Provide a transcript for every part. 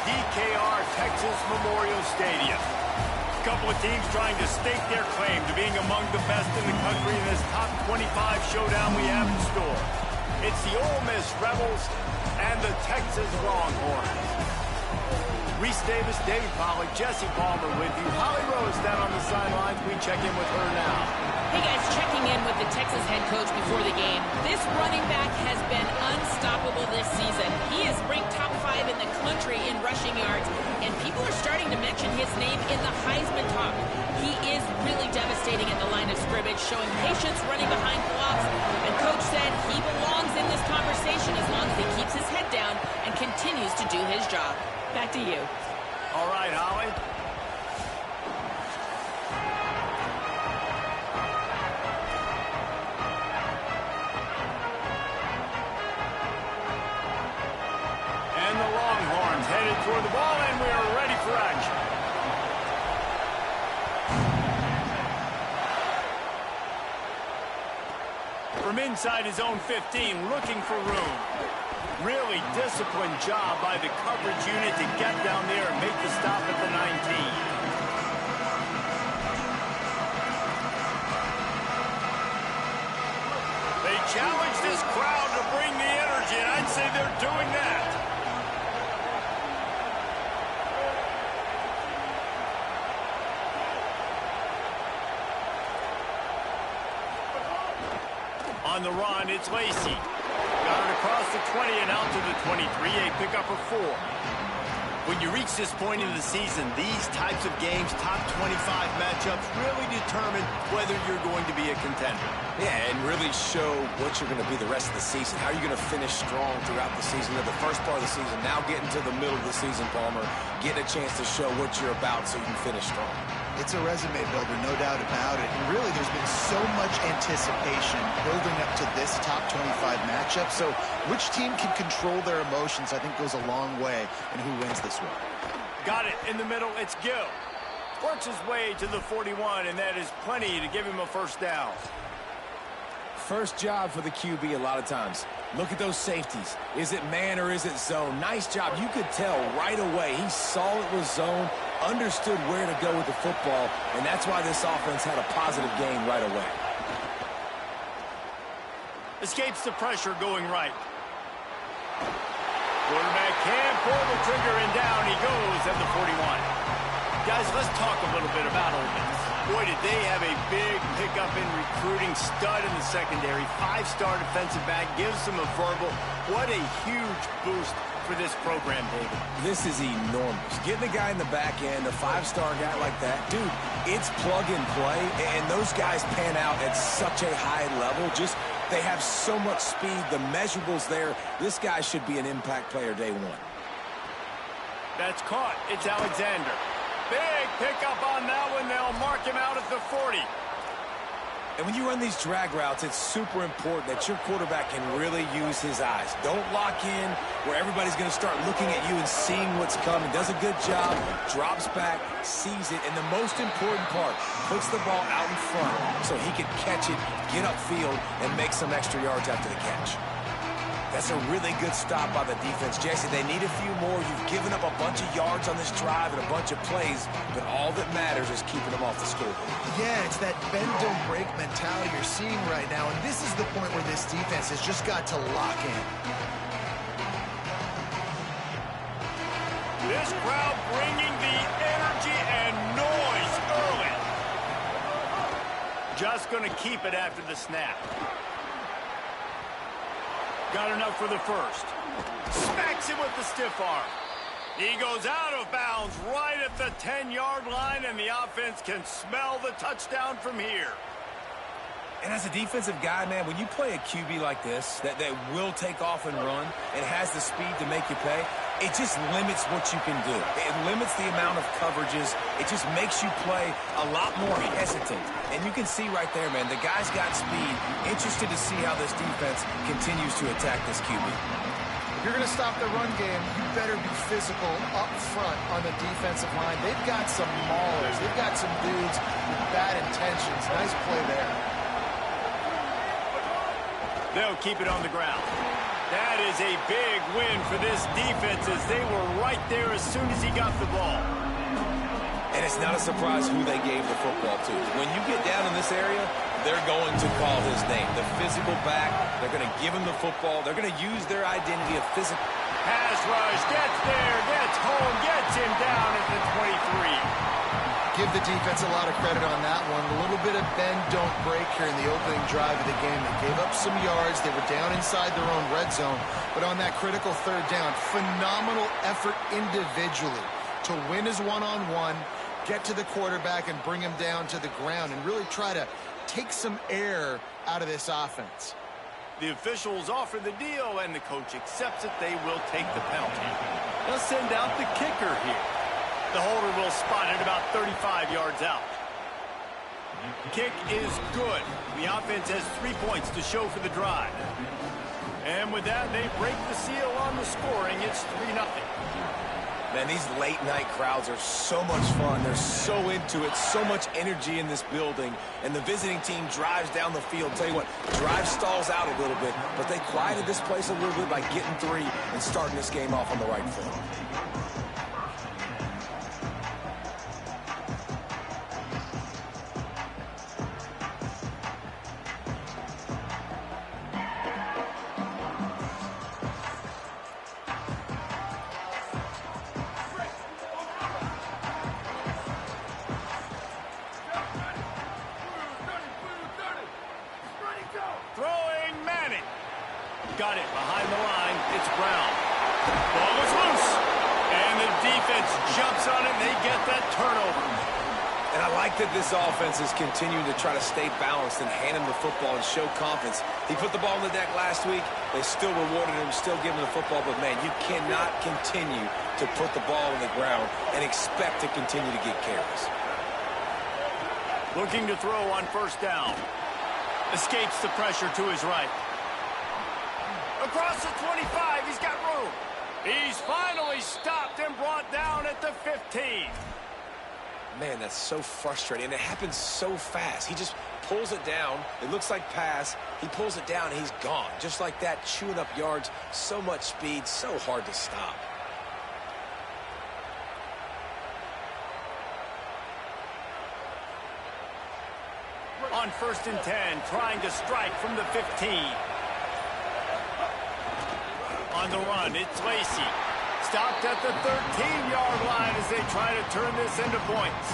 DKR Texas Memorial Stadium. A couple of teams trying to stake their claim to being among the best in the country in this top 25 showdown we have in store. It's the Ole Miss Rebels and the Texas Longhorns. Reese Davis, David Pollack, Jesse Palmer with you. Holly Rose down on the sidelines. We check in with her now. Hey guys, checking in with the Texas head coach before the game. This running back has been unstoppable this season. He is ranked top 5 in the country in rushing yards, and people are starting to mention his name in the Heisman talk. He is really devastating in the line of scrimmage, showing patience running behind blocks, and coach said he belongs in this conversation as long as he keeps his head down and continues to do his job. Back to you. All right, Holly. And the Longhorns headed toward the ball, and we are ready for action. From inside his own 15, looking for room. Really disciplined job by the coverage unit to get down there and make the stop at the 19. They challenge this crowd to bring the energy, and I'd say they're doing that. On the run, it's Lacey. Got it across the 20 and out to the 23, a pickup of 4. When you reach this point in the season, these types of games, top 25 matchups, really determine whether you're going to be a contender. Yeah, and really show what you're going to be the rest of the season. How are you going to finish strong throughout the season, or the first part of the season, now getting to the middle of the season, Palmer, getting a chance to show what you're about so you can finish strong. It's a resume builder, no doubt about it. And really, there's been so much anticipation building up to this top 25 matchup. So which team can control their emotions, I think, goes a long way in who wins this one. Got it in the middle. It's Gill. Works his way to the 41, and that is plenty to give him a first down. First job for the QB a lot of times. Look at those safeties. Is it man or is it zone? Nice job. You could tell right away. He saw it was zone, understood where to go with the football, and that's why this offense had a positive game right away. Escapes the pressure going right. Quarterback can't pull the trigger, and down he goes at the 41. Guys, let's talk a little bit about Ole Miss. Boy, did they have a big pickup in recruiting. Stud in the secondary. 5-star defensive back. Gives them a verbal. What a huge boost for this program, David. This is enormous. Getting a guy in the back end, a 5-star guy like that, dude, it's plug and play, and those guys pan out at such a high level. Just, they have so much speed. The measurables there. This guy should be an impact player day one. That's caught. It's Alexander. Big pickup on that one. They'll mark him out at the 40. And when you run these drag routes, it's super important that your quarterback can really use his eyes. Don't lock in where everybody's going to start looking at you and seeing what's coming. Does a good job, drops back, sees it, and the most important part, puts the ball out in front so he can catch it, get upfield, and make some extra yards after the catch. That's a really good stop by the defense. Jesse, they need a few more. You've given up a bunch of yards on this drive and a bunch of plays, but all that matters is keeping them off the scoreboard. Yeah, it's that bend, don't break mentality you're seeing right now, and this is the point where this defense has just got to lock in. This crowd bringing the energy and noise early. Just going to keep it after the snap. Got enough for the first. Smacks him with the stiff arm. He goes out of bounds right at the 10-yard line, and the offense can smell the touchdown from here. And as a defensive guy, man, when you play a QB like this, that will take off and run and has the speed to make you pay, it just limits what you can do. It limits the amount of coverages. It just makes you play a lot more hesitant. And you can see right there, man, the guy's got speed. Interested to see how this defense continues to attack this QB. If you're going to stop the run game, you better be physical up front on the defensive line. They've got some maulers. They've got some dudes with bad intentions. Nice play there. They'll keep it on the ground. That is a big win for this defense as they were right there as soon as he got the ball. And it's not a surprise who they gave the football to. When you get down in this area, they're going to call his name. The physical back, they're going to give him the football. They're going to use their identity of physical. Pass rush, gets there, gets home, gets him down at the 23. Give the defense a lot of credit on that one. A little bit of bend, don't break here in the opening drive of the game. They gave up some yards. They were down inside their own red zone. But on that critical third down, phenomenal effort individually to win his one-on-one, get to the quarterback and bring him down to the ground and really try to take some air out of this offense. The officials offer the deal, and the coach accepts it. They will take the penalty. They'll send out the kicker here. The holder will spot it about 35 yards out. Kick is good. The offense has 3 points to show for the drive. And with that, they break the seal on the scoring. It's 3-0. Man, these late-night crowds are so much fun. They're so into it, so much energy in this building. And the visiting team drives down the field. Tell you what, drive stalls out a little bit, but they quieted this place a little bit by getting 3 and starting this game off on the right foot. Throwing Manning. Got it behind the line. It's Brown. Ball is loose. And the defense jumps on it. And they get that turnover. And I like that this offense is continuing to try to stay balanced and hand him the football and show confidence. He put the ball on the deck last week. They still rewarded him, still giving him the football. But, man, you cannot continue to put the ball on the ground and expect to continue to get carries. Looking to throw on first down. Escapes the pressure to his right. Across the 25, he's got room. He's finally stopped and brought down at the 15. Man, that's so frustrating. And it happens so fast. He just pulls it down. It looks like pass. He pulls it down, and he's gone. Just like that, chewing up yards. So much speed, so hard to stop. On 1st and 10, trying to strike from the 15. On the run, it's Lacy. Stopped at the 13-yard line as they try to turn this into points.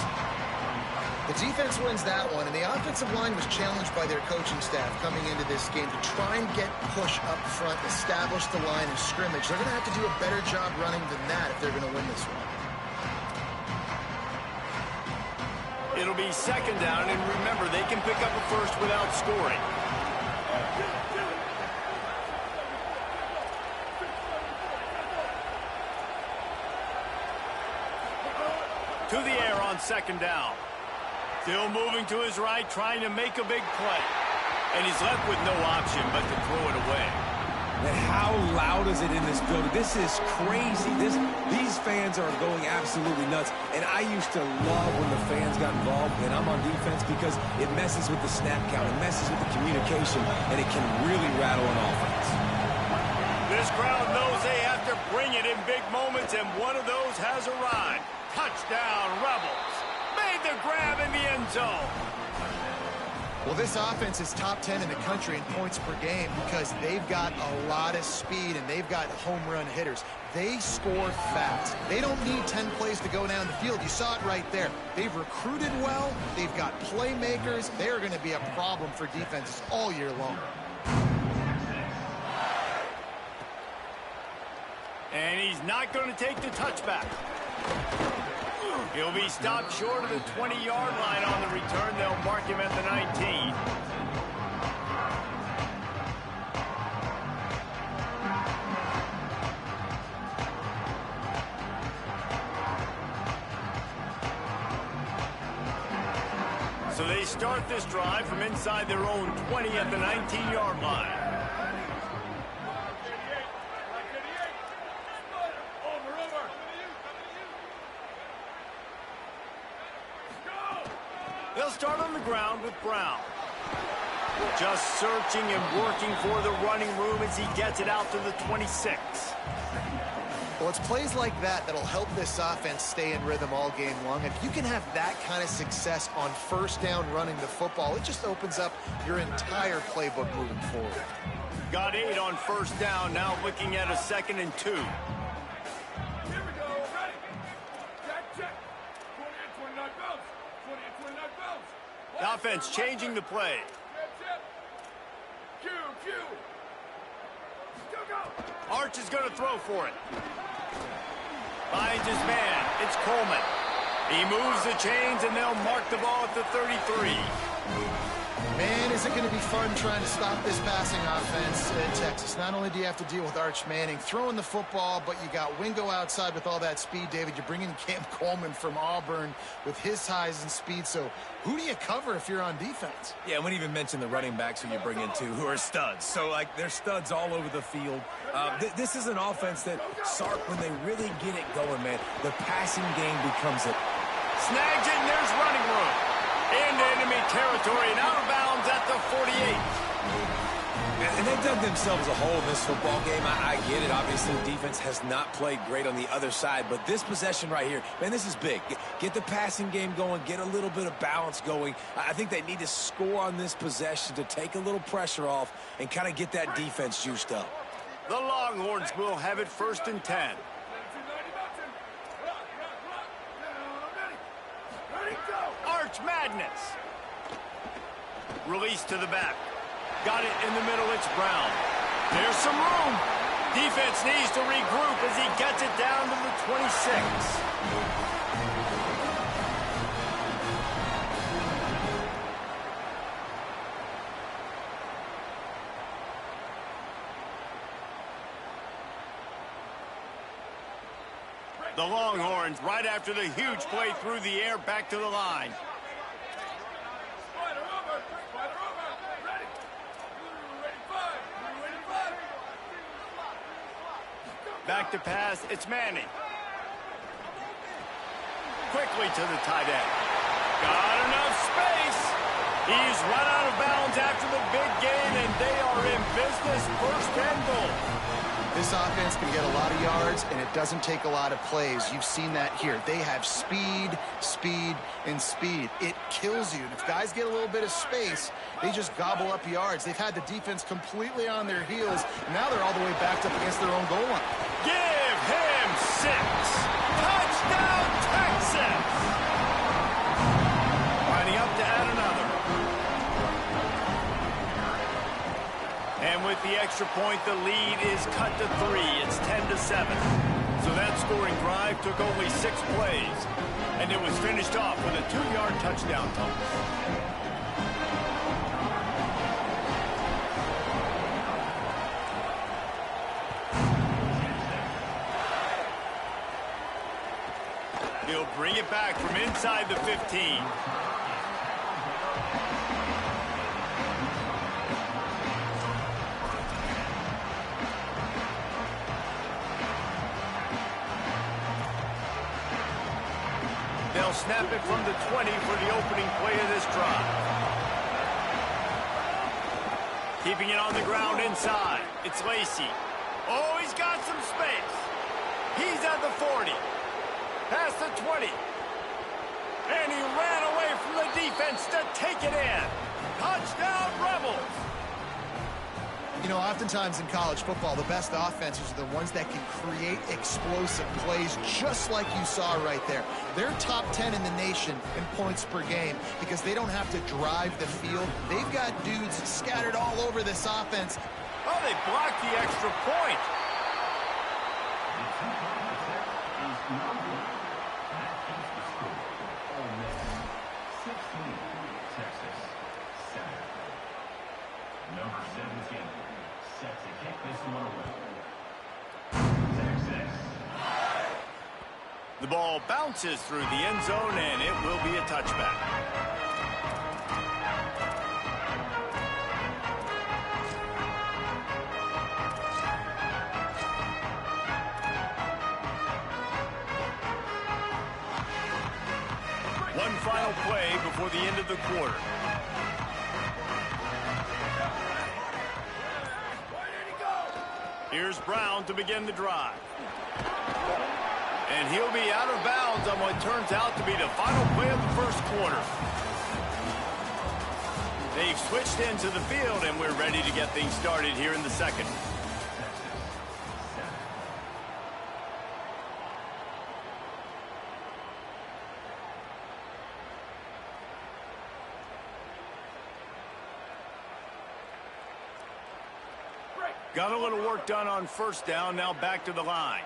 The defense wins that one, and the offensive line was challenged by their coaching staff coming into this game to try and get push up front, establish the line of scrimmage. They're going to have to do a better job running than that if they're going to win this one. It'll be 2nd down, and remember, they can pick up a first without scoring. To the air on 2nd down. Still moving to his right, trying to make a big play. And he's left with no option but to throw it away. And how loud is it in this building? This is crazy. These fans are going absolutely nuts. And I used to love when the fans got involved when I'm on defense because it messes with the snap count. It messes with the communication, and it can really rattle an offense. This crowd knows they have to bring it in big moments, and one of those has arrived. Touchdown, Rebels. Made the grab in the end zone. Well, this offense is top 10 in the country in points per game because they've got a lot of speed and they've got home run hitters. They score fast. They don't need 10 plays to go down the field. You saw it right there. They've recruited well. They've got playmakers. They're going to be a problem for defenses all year long. And he's not going to take the touchback. He'll be stopped short of the 20-yard line on the return. They'll mark him at the 19. So they start this drive from inside their own 20 at the 19-yard line. They'll start on the ground with Brown. Just searching and working for the running room as he gets it out to the 26. Well, it's plays like that that'll help this offense stay in rhythm all game long. If you can have that kind of success on first down running the football, it just opens up your entire playbook moving forward. Got 8 on first down, now looking at a 2nd and 2. Here we go, ready. Check. 28, 29 bells. 28, 29 bells. The offense changing the play. Q. Go. Arch is going to throw for it. Finds his man. It's Coleman. He moves the chains, and they'll mark the ball at the 33. Man, is it going to be fun trying to stop this passing offense in Texas. Not only do you have to deal with Arch Manning throwing the football, but you got Wingo outside with all that speed, David. You're bringing Cam Coleman from Auburn with his size and speed. So who do you cover if you're on defense? Yeah, we didn't even mention the running backs who you bring in, too, who are studs. So, like, they're studs all over the field. This is an offense that, Sark, when they really get it going, man, the passing game becomes it. Snags it, and there's running room. Into enemy territory and out of bounds at the 48. And they've dug themselves a hole in this football game. I get it. Obviously, defense has not played great on the other side. But this possession right here, man, this is big. Get the passing game going. Get a little bit of balance going. I think they need to score on this possession to take a little pressure off and kind of get that defense juiced up. The Longhorns will have it 1st and 10. Arch Madness. Release to the back. Got it in the middle. It's Brown. There's some room. Defense needs to regroup as he gets it down to the 26. The Longhorns, right after the huge play through the air, back to the line. Spider over. Ready. Ready, 5. Back to pass, it's Manning. Quickly to the tight end. Got enough space. He's run out of bounds after the big gain, and they are in business. 1st and goal. This offense can get a lot of yards, and it doesn't take a lot of plays. You've seen that here. They have speed, and speed. It kills you. And if guys get a little bit of space, they just gobble up yards. They've had the defense completely on their heels. Now they're all the way backed up against their own goal line. Give him 6. Touchdown, Texas! Lining up to add another. And with the extra point, the lead is cut to 3. It's 10-7. So that scoring drive took only 6 plays. And it was finished off with a 2-yard touchdown toss. He'll bring it back from inside the 15. They'll snap it from the 20 for the opening play of this drive. Keeping it on the ground inside. It's Lacy. Oh, he's got some space. He's at the 40. Past the 20. And he ran away from the defense to take it in. Touchdown, Rebels. You know, oftentimes in college football, the best offenses are the ones that can create explosive plays, just like you saw right there. They're top 10 in the nation in points per game because they don't have to drive the field. They've got dudes scattered all over this offense. Oh, they blocked the extra point. The ball bounces through the end zone, and it will be a touchback. One final play before the end of the quarter. Here's Brown to begin the drive. And he'll be out of bounds on what turns out to be the final play of the first quarter. They've switched into the field, and we're ready to get things started here in the second. Got a little work done on first down, now back to the line.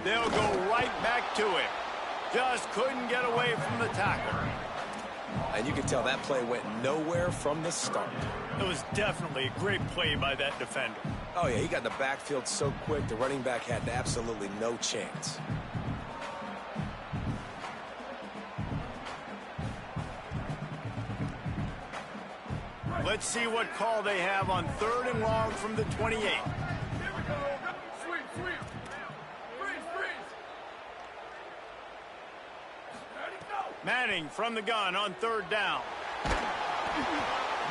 They'll go right back to it. Just couldn't get away from the tackle. And you can tell that play went nowhere from the start. It was definitely a great play by that defender. Oh, yeah, he got in the backfield so quick, the running back had absolutely no chance. Let's see what call they have on 3rd and long from the 28. Here we go. Sweep, sweep. Freeze, freeze. Ready, go. Manning from the gun on 3rd down.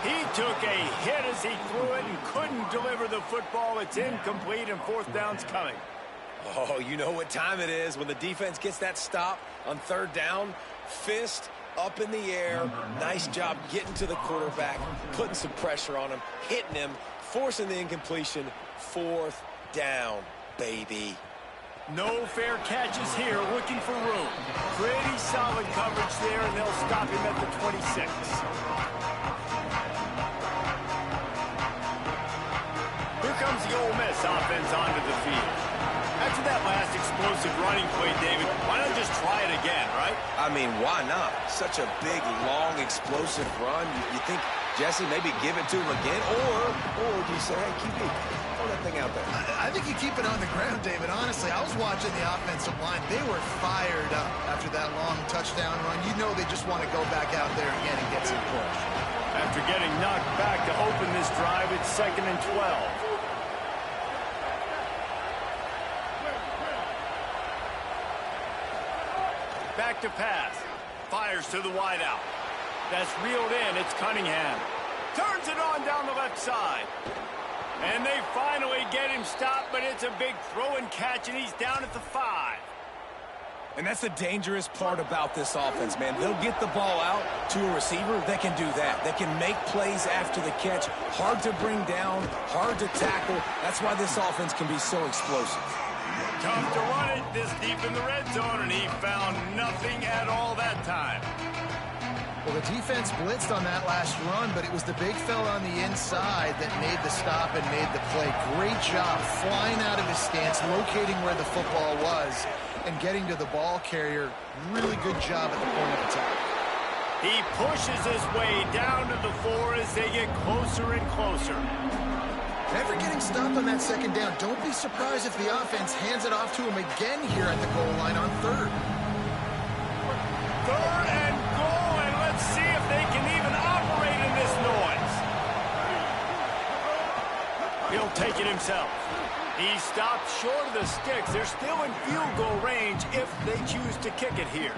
He took a hit as he threw it and couldn't deliver the football. It's incomplete, and 4th down's coming. Oh, you know what time it is when the defense gets that stop on 3rd down. Fist up in the air. Nice job getting to the quarterback, putting some pressure on him, hitting him, forcing the incompletion. 4th down, baby. No fair catches here, looking for room. Pretty solid coverage there, and they'll stop him at the 26. Here comes the Ole Miss offense onto the field. After that last explosive running play, David, why not just try it again, right? I mean, why not? Such a big, long, explosive run. You think, Jesse, maybe give it to him again? Or do you say, hey, keep it, throw that thing out there? I think you keep it on the ground, David. Honestly, I was watching the offensive line. They were fired up after that long touchdown run. You know they just want to go back out there again and get some push. After getting knocked back to open this drive, it's 2nd and 12. Back to pass. Fires to the wideout. That's reeled in. It's Cunningham. Turns it on down the left side. And they finally get him stopped, but it's a big throw and catch, and he's down at the 5. And that's the dangerous part about this offense, man. They'll get the ball out to a receiver. They can do that. They can make plays after the catch. Hard to bring down, hard to tackle. That's why this offense can be so explosive. Tough to run it this deep in the red zone, and he found nothing at all that time. Well, the defense blitzed on that last run, but it was the big fella on the inside that made the stop and made the play. Great job flying out of his stance, locating where the football was, and getting to the ball carrier. Really good job at the point of attack. He pushes his way down to the 4 as they get closer and closer. Never getting stopped on that 2nd down. Don't be surprised if the offense hands it off to him again here at the goal line on 3rd. 3rd and goal, and let's see if they can even operate in this noise. He'll take it himself. He stopped short of the sticks. They're still in field goal range if they choose to kick it here.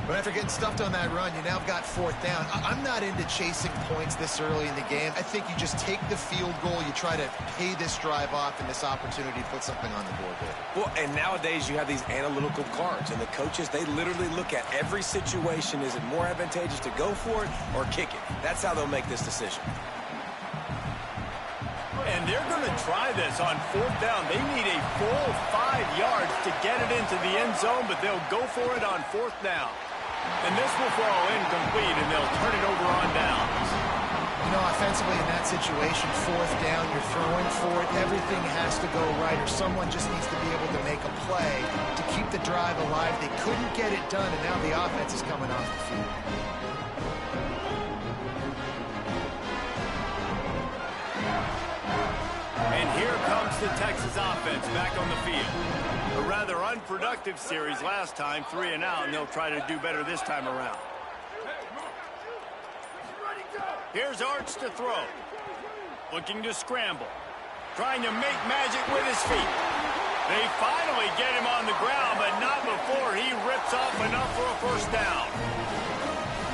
But after getting stuffed on that run, you now got 4th down. I'm not into chasing points this early in the game. I think you just take the field goal. You try to pay this drive off and this opportunity to put something on the board there. Well, and nowadays you have these analytical cards, and the coaches, they literally look at every situation. Is it more advantageous to go for it or kick it? That's how they'll make this decision. And they're going to try this on 4th down. They need a full 5 yards to get it into the end zone, but they'll go for it on 4th down. And this will fall incomplete, and they'll turn it over on downs. You know, offensively in that situation, 4th down, you're throwing for it. Everything has to go right, or someone just needs to be able to make a play to keep the drive alive. They couldn't get it done, and now the offense is coming off the field. And here comes the Texas offense back on the field. A rather unproductive series last time, 3 and out, and they'll try to do better this time around. Here's Arch to throw. Looking to scramble. Trying to make magic with his feet. They finally get him on the ground, but not before he rips off enough for a first down.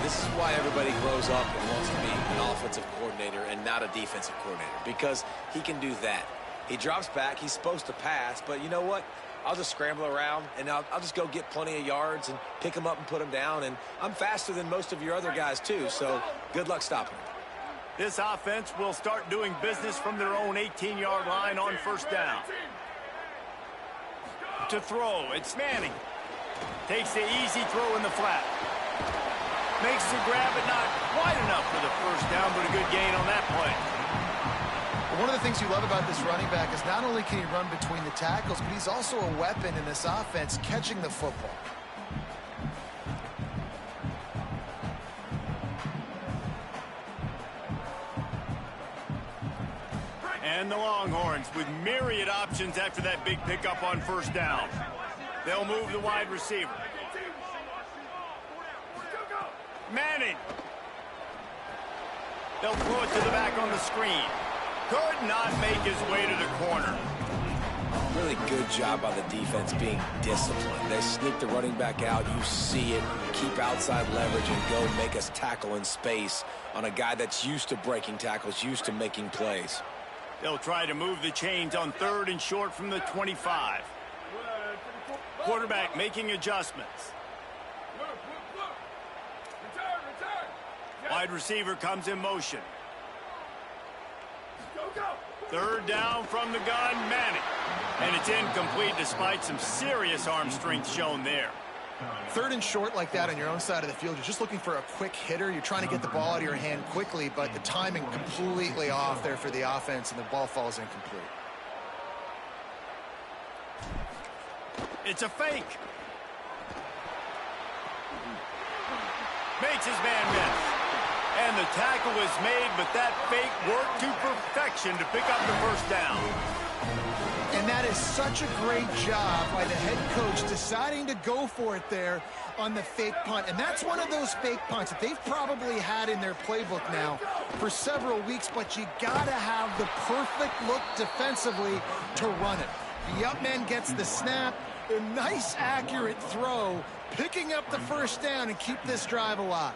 This is why everybody grows up and wants to be an offensive coordinator and not a defensive coordinator, because he can do that. He drops back. He's supposed to pass, but you know what? I'll just scramble around, and I'll just go get plenty of yards and pick him up and put him down, and I'm faster than most of your other guys, too, so good luck stopping him. This offense will start doing business from their own 18-yard line on first down. To throw, it's Manning. Takes the easy throw in the flat. Makes the grab, but not wide enough for the first down, but a good gain on that play. One of the things you love about this running back is not only can he run between the tackles, but he's also a weapon in this offense catching the football. And the Longhorns with myriad options after that big pickup on first down. They'll move the wide receiver. Manning. They'll throw it to the back on the screen. Could not make his way to the corner. Really good job by the defense being disciplined. They sneak the running back out. You see it. Keep outside leverage and go make us tackle in space on a guy that's used to breaking tackles, used to making plays. They'll try to move the chains on 3rd and short from the 25. Quarterback making adjustments. Wide receiver comes in motion. 3rd down from the gun, Manning. And it's incomplete despite some serious arm strength shown there. 3rd and short like that on your own side of the field, you're just looking for a quick hitter. You're trying to get the ball out of your hand quickly, but the timing completely off there for the offense, and the ball falls incomplete. It's a fake. Makes his man miss. And the tackle is made, but that fake worked to perfection to pick up the first down. And that is such a great job by the head coach deciding to go for it there on the fake punt. And that's one of those fake punts that they've probably had in their playbook now for several weeks, but you got to have the perfect look defensively to run it. The up man gets the snap, a nice accurate throw, picking up the first down and keep this drive alive.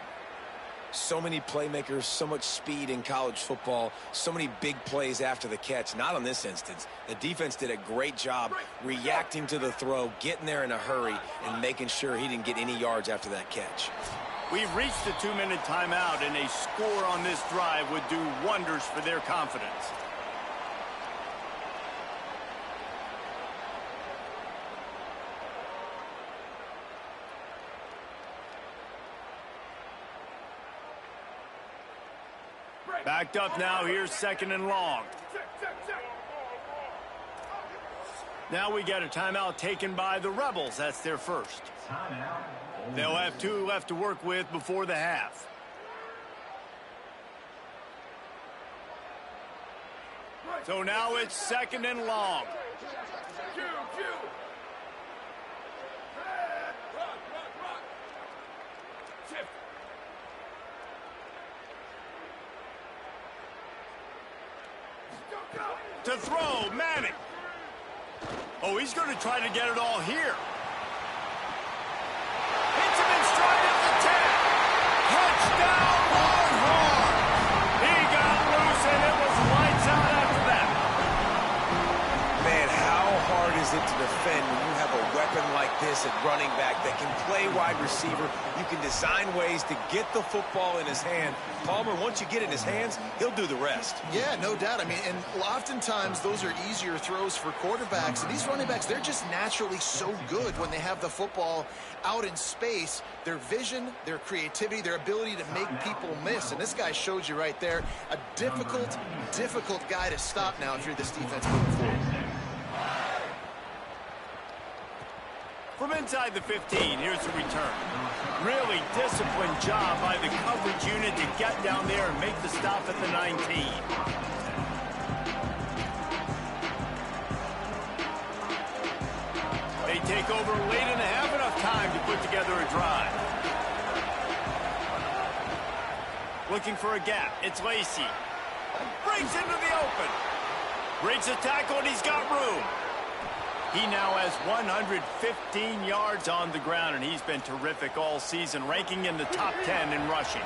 So many playmakers, so much speed in college football, so many big plays after the catch. Not on this instance. The defense did a great job reacting to the throw, getting there in a hurry, and making sure he didn't get any yards after that catch. We've reached the 2-minute timeout, and a score on this drive would do wonders for their confidence. Backed up now, here's 2nd and long. Now we get a timeout taken by the Rebels. That's their first. They'll have 2 left to work with before the half. So now it's 2nd and long. To throw, Manning. Oh, he's going to try to get it all here. Hits him in stride at the 10. Touchdown, Longhorns. He got loose, and it was lights out after that. Man, how hard is it to defend when you have a weapon like this at running back that can play wide receiver? You can design ways to get the football in his hand. Palmer, once you get it in his hands, he'll do the rest. Yeah, no doubt. I mean, and oftentimes those are easier throws for quarterbacks. And these running backs, they're just naturally so good when they have the football out in space. Their vision, their creativity, their ability to make people miss. And this guy showed you right there, a difficult guy to stop now if you're this defense moving forward. From inside the 15, here's the return. Really disciplined job by the coverage unit to get down there and make the stop at the 19. They take over late and have enough time to put together a drive. Looking for a gap. It's Lacy. Breaks into the open. Breaks a tackle, and he's got room. He now has 115 yards on the ground, and he's been terrific all season, ranking in the top 10 in rushing.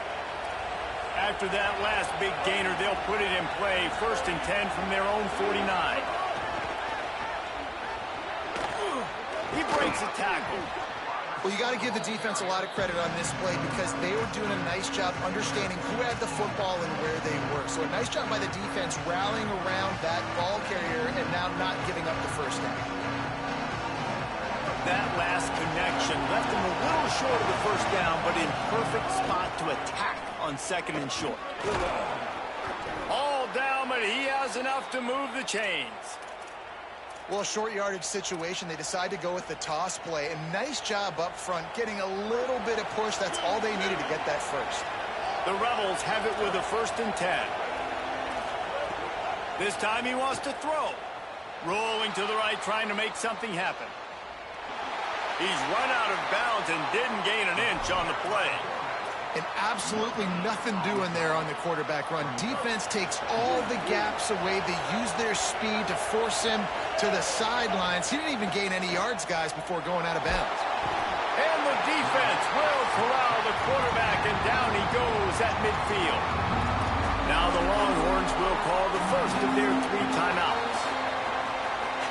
After that last big gainer, they'll put it in play, 1st and 10 from their own 49. He breaks a tackle. Well, you got to give the defense a lot of credit on this play because they were doing a nice job understanding who had the football and where they were. So a nice job by the defense rallying around that ball carrier and now not giving up the first down. That last connection left him a little short of the first down, but in perfect spot to attack on 2nd and short. All down, but he has enough to move the chains. Well, a short yardage situation, they decide to go with the toss play. And nice job up front, getting a little bit of push. That's all they needed to get that first. The Rebels have it with a 1st and 10. This time he wants to throw. Rolling to the right, trying to make something happen. He's run out of bounds and didn't gain an inch on the play. And absolutely nothing doing there on the quarterback run. Defense takes all the gaps away. They use their speed to force him to the sidelines. He didn't even gain any yards, guys, before going out of bounds. And the defense will corral the quarterback, and down he goes at midfield. Now the Longhorns will call the first of their 3 timeouts.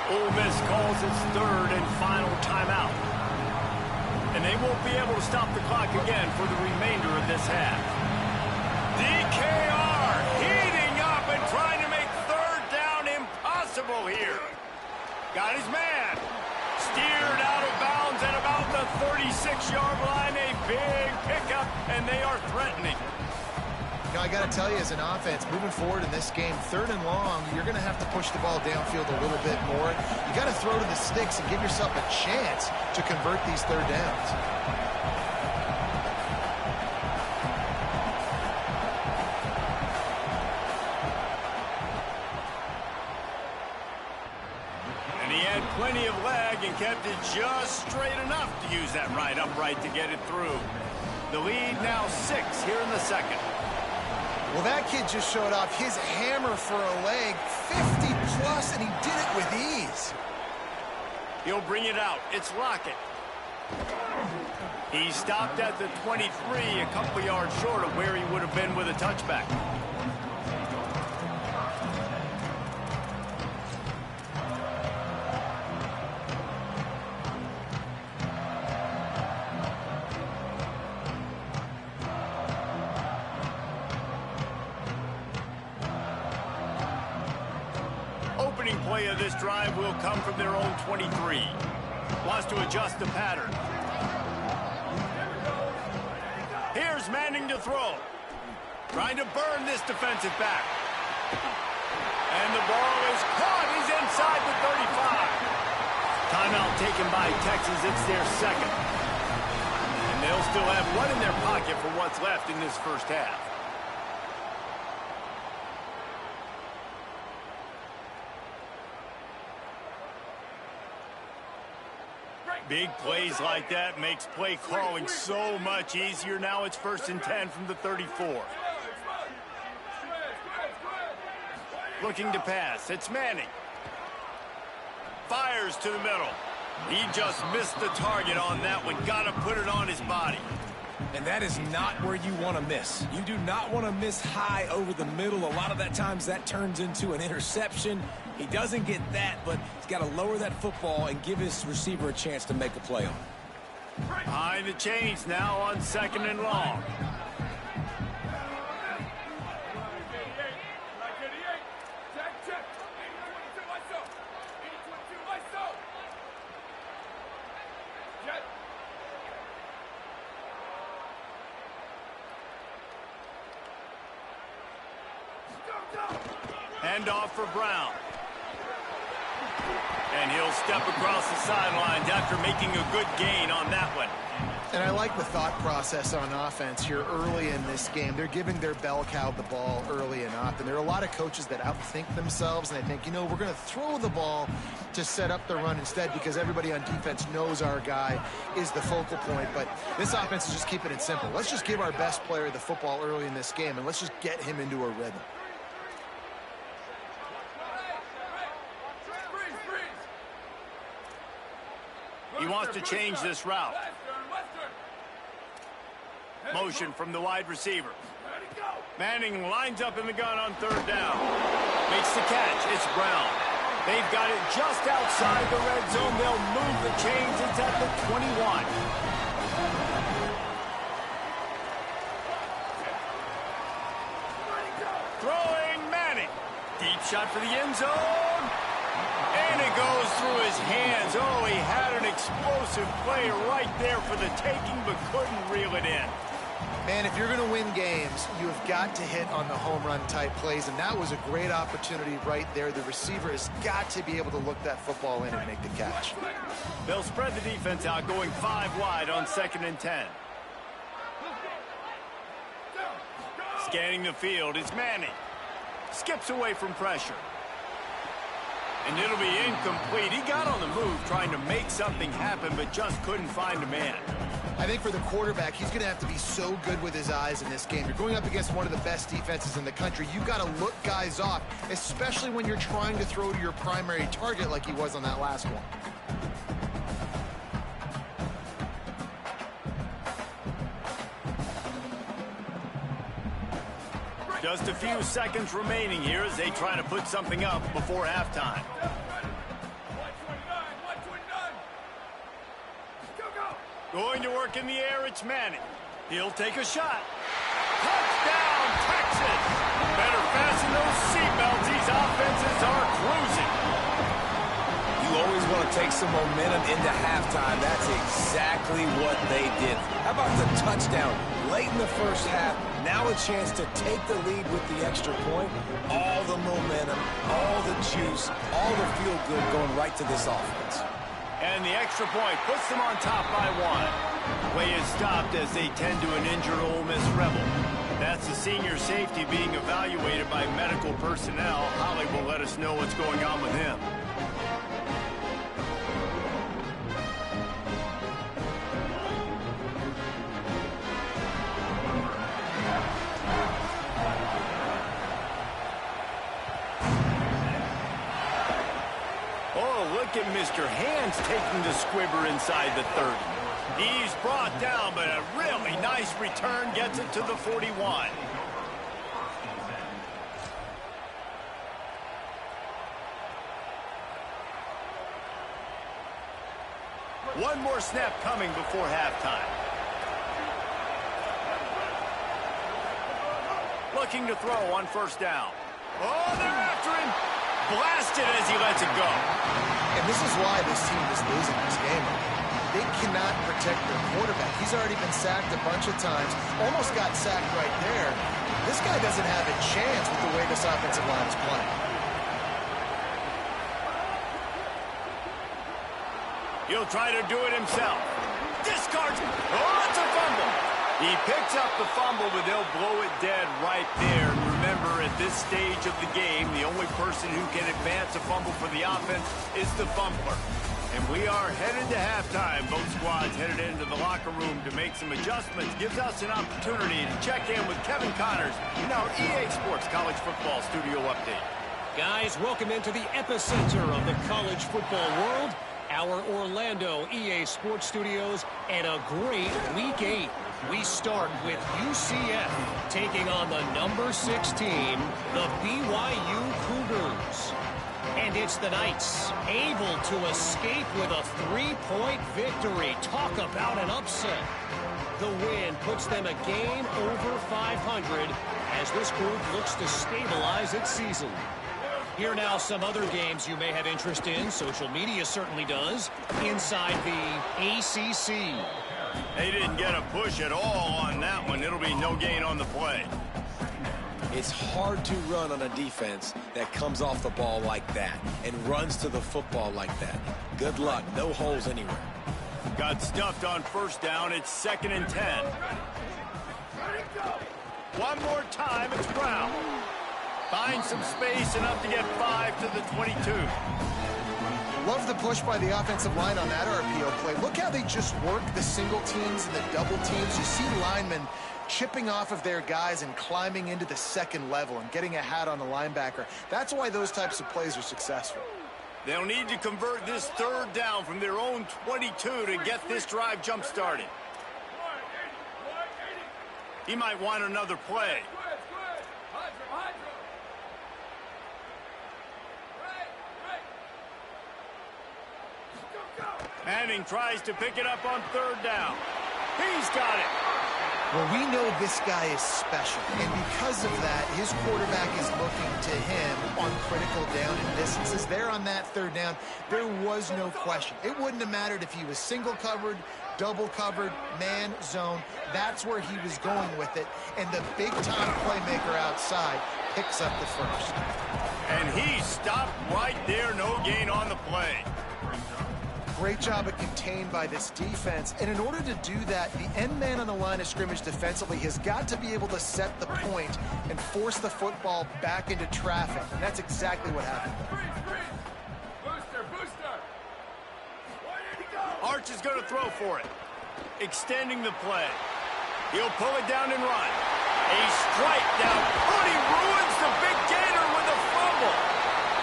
Ole Miss calls its 3rd and final timeout. And they won't be able to stop the clock again for the remainder of this half. DKR heating up and trying to make 3rd down impossible here. Got his man. Steered out of bounds at about the 36-yard line. A big pickup, and they are threatening. You know, I got to tell you, as an offense, moving forward in this game, 3rd and long, you're going to have to push the ball downfield a little bit more. You got to throw to the sticks and give yourself a chance to convert these 3rd downs. And he had plenty of leg and kept it just straight enough to use that right upright to get it through. The lead now 6 here in the 2nd. Well, that kid just showed off his hammer for a leg, 50-plus, and he did it with ease. He'll bring it out. It's Lockett. He stopped at the 23, a couple yards short of where he would have been with a touchback. Opening play of this drive will come from their own 23. Wants to adjust the pattern. Here's Manning to throw. Trying to burn this defensive back. And the ball is caught. He's inside the 35. Timeout taken by Texas. It's their 2nd. And they'll still have one in their pocket for what's left in this first half. Big plays like that makes play calling so much easier. Now it's 1st and 10 from the 34. Looking to pass. It's Manning. Fires to the middle. He just missed the target on that one. Got to put it on his body. And that is not where you want to miss. You do not want to miss high over the middle. A lot of that times that turns into an interception. He doesn't get that, but he's got to lower that football and give his receiver a chance to make a play on it. Behind the chains now on 2nd and long. Handoff for Brown. And he'll step across the sidelines after making a good gain on that one. And I like the thought process on offense here early in this game. They're giving their bell cow the ball early and often. There are a lot of coaches that outthink themselves, and they think, you know, we're going to throw the ball to set up the run instead because everybody on defense knows our guy is the focal point. But this offense is just keeping it simple. Let's just give our best player the football early in this game, and let's just get him into a rhythm. He wants to change this route. Motion from the wide receiver. Manning lines up in the gun on third down. Makes the catch. It's Brown. They've got it just outside the red zone. They'll move the chains. It's at the 21. Throwing Manning. Deep shot for the end zone. And it goes through his hands. Oh, he had an explosive play right there for the taking, but couldn't reel it in. Man, if you're going to win games, you have got to hit on the home run type plays, and that was a great opportunity right there. The receiver has got to be able to look that football in and make the catch. They'll spread the defense out, going 5 wide on 2nd and 10. Scanning the field, it's Manning. Skips away from pressure. And it'll be incomplete. He got on the move trying to make something happen, but just couldn't find a man. I think for the quarterback, he's going to have to be so good with his eyes in this game. You're going up against one of the best defenses in the country. You've got to look guys off, especially when you're trying to throw to your primary target like he was on that last one. Just a few seconds remaining here as they try to put something up before halftime. Going to work in the air, it's Manning. He'll take a shot. Touchdown, Texas! Better fasten those seatbelts. These offenses are cruising. You always want to take some momentum into halftime. That's exactly what they did. How about the touchdown late in the first half? Now a chance to take the lead with the extra point. All the momentum, all the juice, all the feel-good going right to this offense. And the extra point puts them on top by 1. Play is stopped as they tend to an injured Ole Miss Rebel. That's the senior safety being evaluated by medical personnel. Holly will let us know what's going on with him. Look at Mr. Hands taking the squibber inside the 30. He's brought down, but a really nice return gets it to the 41. One more snap coming before halftime. Looking to throw on first down. Oh, they're after him. Blasted as he lets it go. And this is why this team is losing this game. They cannot protect their quarterback. He's already been sacked a bunch of times. Almost got sacked right there. This guy doesn't have a chance with the way this offensive line is playing. He'll try to do it himself. Discards. Oh, it's a fumble. He picks up the fumble, but they'll blow it dead right there. And remember, at this stage of the game, the only person who can advance a fumble for the offense is the fumbler. And we are headed to halftime. Both squads headed into the locker room to make some adjustments. Gives us an opportunity to check in with Kevin Connors in our EA Sports College Football Studio Update. Guys, welcome into the epicenter of the college football world, our Orlando EA Sports Studios, and a great Week 8. We start with UCF taking on the number 6 team, the BYU Cougars. And it's the Knights able to escape with a 3-point victory. Talk about an upset. The win puts them a game over 500 as this group looks to stabilize its season. Here now some other games you may have interest in. Social media certainly does. Inside the ACC. They didn't get a push at all on that one. It'll be no gain on the play. It's hard to run on a defense that comes off the ball like that and runs to the football like that. Good luck. No holes anywhere. Got stuffed on first down. It's 2nd and 10. One more time. It's Brown. Finds some space, enough to get 5 to the 22. Love the push by the offensive line on that RPO play. Look how they just work the single teams and the double teams. You see linemen chipping off of their guys and climbing into the second level and getting a hat on the linebacker. That's why those types of plays are successful. They'll need to convert this third down from their own 22 to get this drive jump-started. He might want another play. Manning tries to pick it up on third down. He's got it. Well, we know this guy is special, and because of that, his quarterback is looking to him on critical down and distances. There on that third down, there was no question. It wouldn't have mattered if he was single covered, double covered, man, zone. That's where he was going with it, and the big-time playmaker outside picks up the first. And he stopped right there, no gain on the play. Great job of contained by this defense. And in order to do that, the end man on the line of scrimmage defensively has got to be able to set the point and force the football back into traffic. And that's exactly what happened. Booster. Arch is going to throw for it. Extending the play. He'll pull it down and run. A strike down. Purdy ruins the big gainer with a fumble.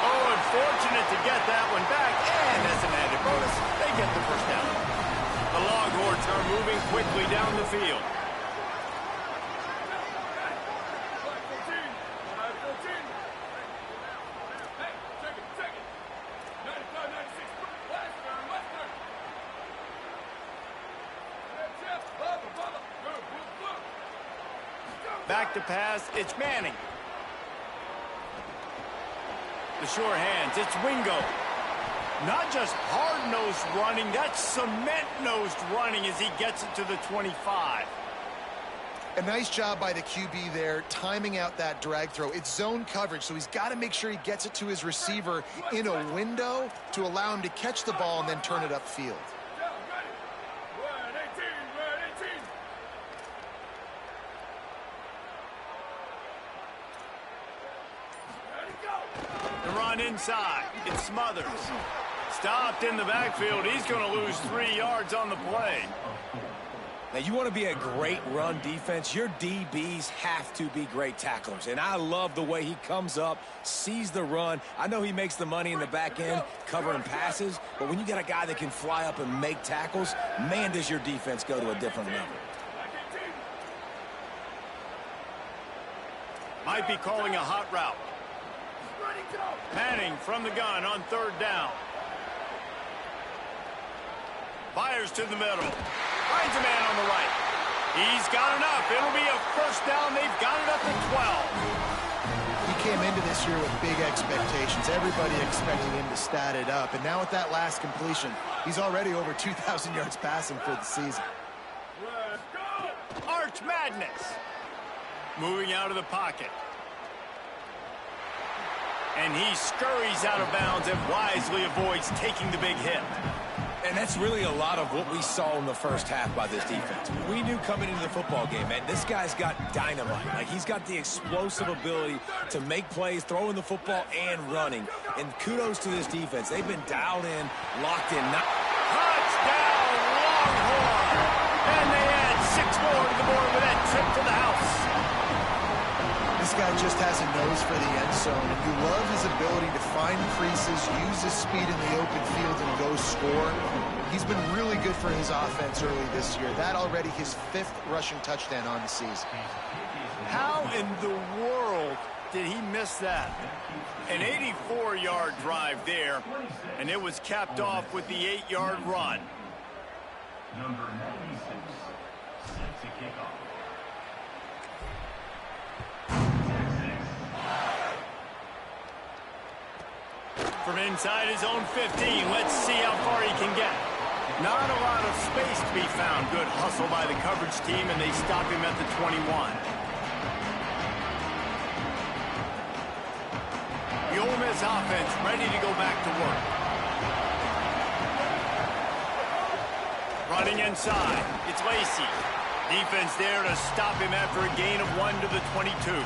Oh, unfortunate to get that one back. And as an added bonus, they get the first down. The Longhorns are moving quickly down the field. Back to pass, it's Manning. The sure hands, it's Wingo. Not just hard-nosed running, that's cement-nosed running as he gets it to the 25. A nice job by the QB there, timing out that drag throw. It's zone coverage, so he's got to make sure he gets it to his receiver in a window to allow him to catch the ball and then turn it upfield. The run inside, it's Smothers. Stopped in the backfield, he's going to lose 3 yards on the play. Now, you want to be a great run defense, your DBs have to be great tacklers. And I love the way he comes up, sees the run. I know he makes the money in the back end covering passes, but when you got a guy that can fly up and make tackles, man, does your defense go to a different level. Might be calling a hot route. Manning from the gun on third down. Fires to the middle. Finds a man on the right. He's got enough. It'll be a first down. They've got it up to 12. He came into this year with big expectations. Everybody expecting him to stat it up. And now with that last completion, he's already over 2,000 yards passing for the season. Arch Madness. Moving out of the pocket. And he scurries out of bounds and wisely avoids taking the big hit. And that's really a lot of what we saw in the first half by this defense. We knew coming into the football game, man, this guy's got dynamite. Like, he's got the explosive ability to make plays, throwing the football and running. And kudos to this defense. They've been dialed in, locked in. Touchdown, Longhorn! And they add 6 more to the board with that trip to the house. This guy just has a nose for the end zone, and you love his ability to find creases, use his speed in the open field, and go score. He's been really good for his offense early this year. That already his 5th rushing touchdown on the season. How in the world did he miss that? An 84-yard drive there, and it was capped off with the 8-yard run. Number 96, set to kick off. From inside his own 15, let's see how far he can get. Not a lot of space to be found. Good hustle by the coverage team, and they stop him at the 21. The Ole Miss offense ready to go back to work. Running inside, it's Lacy. Defense there to stop him after a gain of 1 to the 22.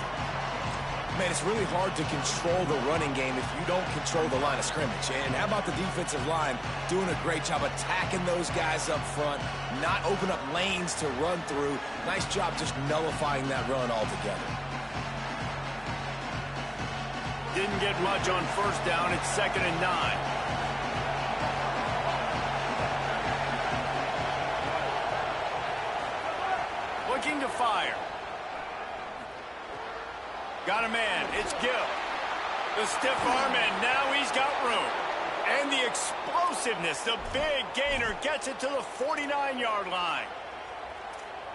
Man, it's really hard to control the running game if you don't control the line of scrimmage. And how about the defensive line doing a great job attacking those guys up front, not open up lanes to run through. Nice job just nullifying that run altogether. Didn't get much on first down. It's 2nd and 9. fire. Got a man. It's Gill. The stiff arm, and now he's got room. And the explosiveness, the big gainer gets it to the 49-yard line.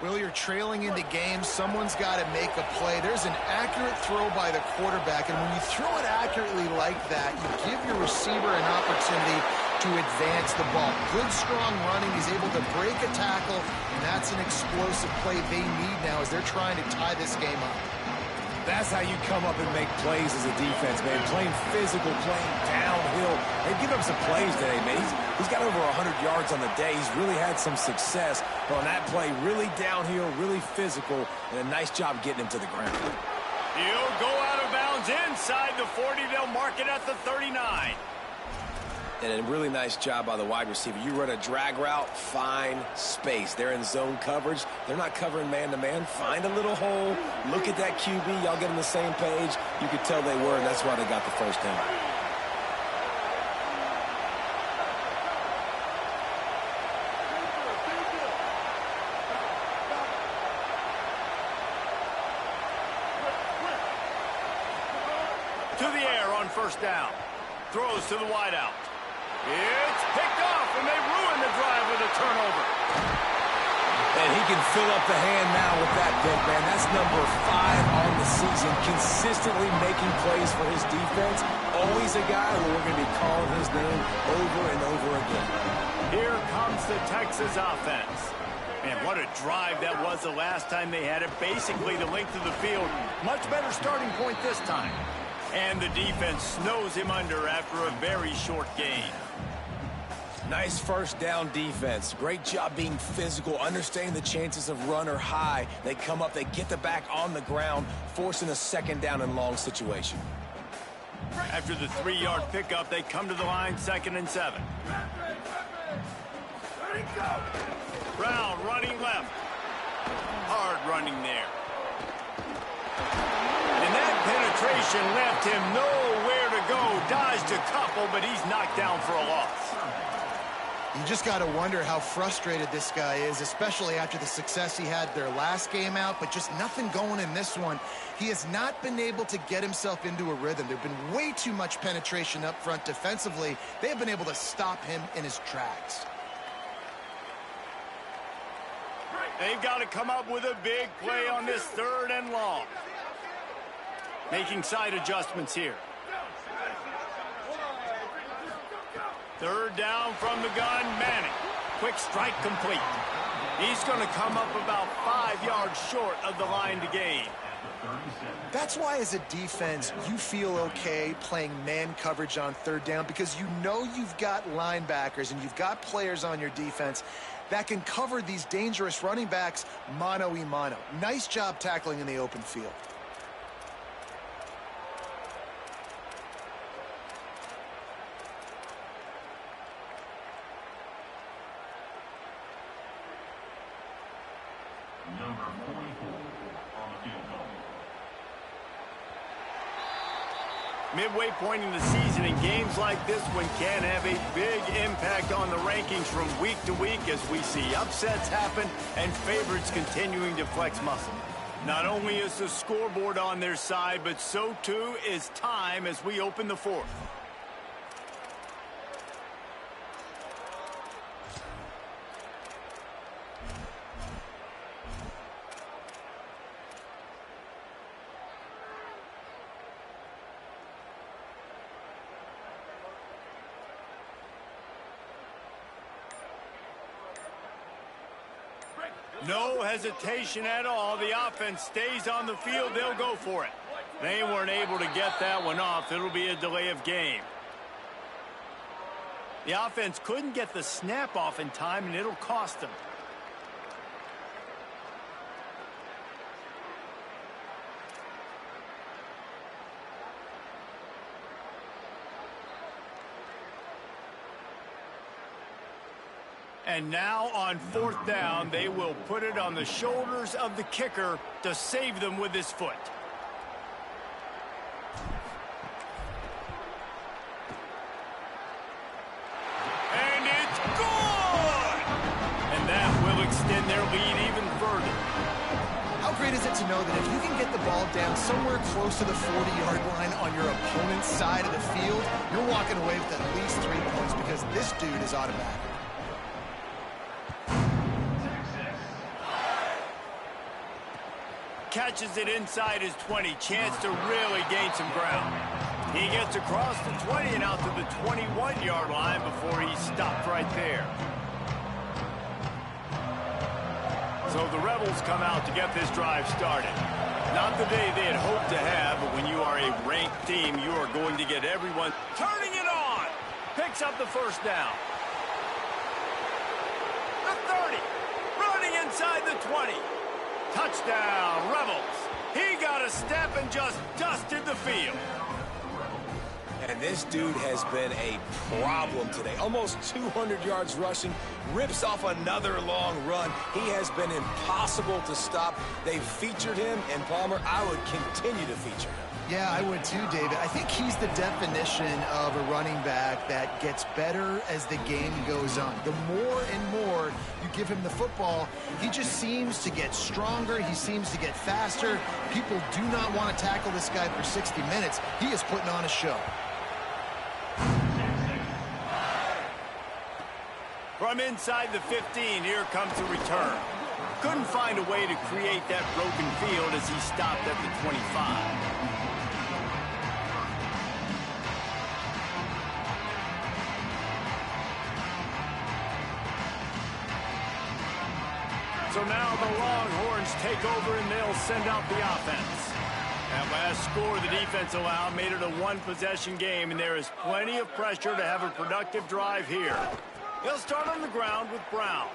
Well, you're trailing into games. Someone's got to make a play. There's an accurate throw by the quarterback, and when you throw it accurately like that, you give your receiver an opportunity to advance the ball. Good, strong running. He's able to break a tackle, and that's an explosive play they need now as they're trying to tie this game up. That's how you come up and make plays as a defense, man. Playing physical, playing downhill. They've given up some plays today, man. He's got over 100 yards on the day. He's really had some success. But on that play, really downhill, really physical, and a nice job getting him to the ground. He'll go out of bounds inside the 40. They'll mark it at the 39. And a really nice job by the wide receiver. You run a drag route, find space. They're in zone coverage. They're not covering man-to-man. Find a little hole. Look at that QB. Y'all get on the same page. You could tell they were, and that's why they got the first down. To the air on first down. Throws to the wideout. It's picked off, and they ruin the drive with a turnover. And he can fill up the hand now with that pick, man. That's number 5 on the season, consistently making plays for his defense. Always a guy where we're going to be calling his name over and over again. Here comes the Texas offense. Man, what a drive that was the last time they had it. Basically the length of the field. Much better starting point this time. And the defense snows him under after a very short gain. Nice first down defense. Great job being physical, understanding the chances of run are high. They come up, they get the back on the ground, forcing a second down and long situation. After the 3-yard pickup, they come to the line, 2nd and 7. Brown running left. Hard running there. And that penetration left him nowhere to go. Dodged a couple, but he's knocked down for a loss. You just got to wonder how frustrated this guy is, especially after the success he had their last game out, but just nothing going in this one. He has not been able to get himself into a rhythm. There's been way too much penetration up front defensively. They have been able to stop him in his tracks. They've got to come up with a big play on this 3rd and long. Making side adjustments here. 3rd down from the gun, Manning. Quick strike complete. He's going to come up about 5 yards short of the line to gain. That's why as a defense, you feel okay playing man coverage on 3rd down because you know you've got linebackers and you've got players on your defense that can cover these dangerous running backs mano-a-mano. Nice job tackling in the open field. Number 44 on the field goal. Midway point in the season, and games like this one can have a big impact on the rankings from week to week as we see upsets happen and favorites continuing to flex muscle. Not only is the scoreboard on their side, but so too is time as we open the 4th. No hesitation at all. The offense stays on the field. They'll go for it. They weren't able to get that one off. It'll be a delay of game. The offense couldn't get the snap off in time, and it'll cost them. And now on 4th down, they will put it on the shoulders of the kicker to save them with his foot. And it's good! And that will extend their lead even further. great is it to know that if you can get the ball down somewhere close to the 40-yard line on your opponent's side of the field, you're walking away with at least 3 points because this dude is automatic. Catches it inside his 20. Chance to really gain some ground. He gets across the 20 and out to the 21-yard line before he stopped right there. So the Rebels come out to get this drive started. Not the day they had hoped to have, but when you are a ranked team, you are going to get everyone turning it on. Picks up the first down. The 30. Running inside the 20. Touchdown, Rebels. He got a step and just dusted the field. And this dude has been a problem today. Almost 200 yards rushing, rips off another long run. He has been impossible to stop. They've featured him, and Palmer, I would continue to feature him. Yeah, I would too, David. I think he's the definition of a running back that gets better as the game goes on. The more and more you give him the football, he just seems to get stronger. He seems to get faster. People do not want to tackle this guy for 60 minutes. He is putting on a show. From inside the 15, here comes the return. Couldn't find a way to create that broken field as he stopped at the 25. So now the Longhorns take over and they'll send out the offense. That last score the defense allowed made it a one-possession game, and there is plenty of pressure to have a productive drive here. He'll start on the ground with Brown.